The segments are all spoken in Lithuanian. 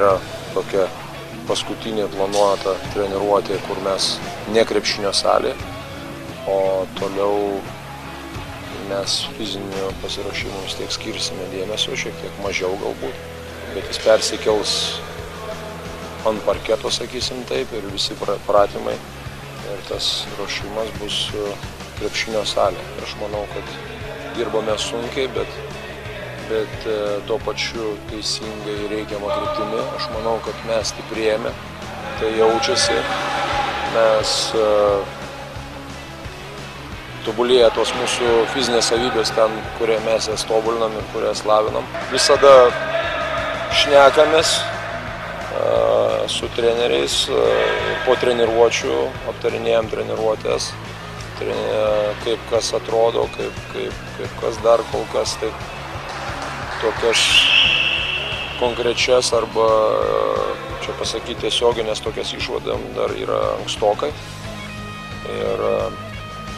yra tokia paskutinė planuota treniruotė, kur mes ne krepšinio salė, o toliau mes fizinių pasiruošimų vis tiek skirsime dėmesio, šiek tiek mažiau galbūt, bet jis persikels ant parketo, sakysim taip, ir visi pratimai ir tas ruošimas bus krepšinio salė. Aš manau, kad dirbame sunkiai, bet tuo pačiu teisingai reikiamą kryptimi. Aš manau, kad mes stiprėjame, tai jaučiasi, mes tobulėja tos mūsų fizinės savybės ten, kurie mes jas tobulinam ir kurias lavinam. Visada šnekamės su treneriais, po treniruočių aptarinėjom treniruotės, kaip kas atrodo, kaip kas dar kol kas, taip tokias konkrečias arba, čia pasakyti, tiesioginės tokias išvadas dar yra ankstokai. Ir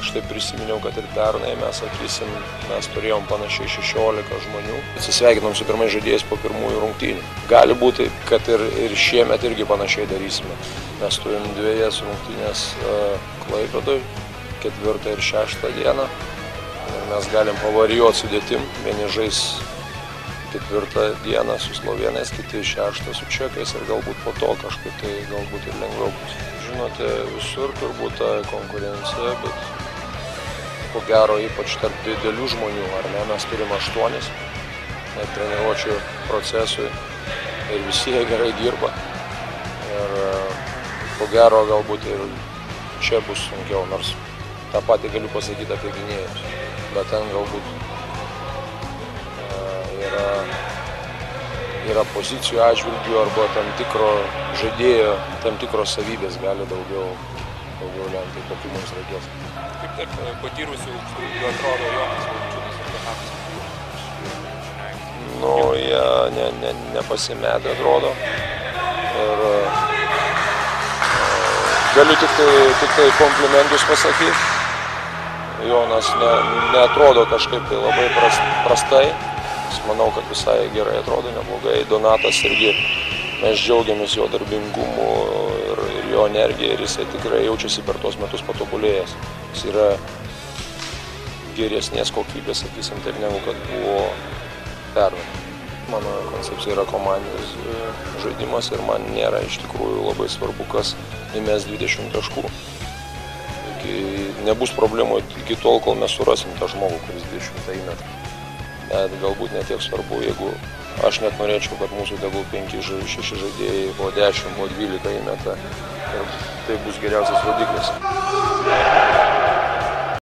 štai prisiminiau, kad ir pernai mes, sakysim, mes turėjom panašiai 16 žmonių. Atsisveikinom su pirmais žaidėjais po pirmųjų rungtynių. Gali būti, kad ir šiemet irgi panašiai darysime. Mes turim 2 rungtynės Klaipėdoj, 4 ir 6 dieną. Ir mes galim pavarijuoti sudėtim. Vieni žais 4 dieną su slovėnais, kiti 6 su čekais ir galbūt po to kažkaip tai galbūt ir lengviau bus. Žinote, visur turbūt ta konkurencija, bet ko gero ypač tarp didelių žmonių, ar ne, mes turim 8 treniruočių procesui ir visi jie gerai dirba. Ir ko gero galbūt ir čia bus sunkiau, nors tą patį galiu pasakyti apie gynėjus, bet ten galbūt yra pozicijų atžvilgių arba tam tikro žaidėjo, tam tikros savybės gali daugiau lemti, kokių mums reikės. Kaip tarp patyrusių, atrodo, Jonas Valančiūnas ir Donatas? Nu, jie nepasimetę atrodo. Ir galiu tik tai komplimentus pasakyti. Jonas neatrodo kažkaip tai labai prastai. Manau, kad visai gerai atrodo, neblogai. Donatas irgi, mes džiaugiamės jo darbingumu ir jo energija ir jisai tikrai jaučiasi per tuos metus patobulėjęs. Jis yra geresnės kokybės, sakysim, taip negu kad buvo pernai. Mano koncepcija yra komandinis žaidimas ir man nėra iš tikrųjų labai svarbu, kas įmes 20 taškų. Nebus problemų iki tol, kol mes surasim tą žmogų, kuris 20 įmeta. Net galbūt netiek svarbu, jeigu aš net norėčiau, kad mūsų tegul 5-6 žaidėjai, po 10, po 12 įmeta ir tai bus geriausias rodiklis.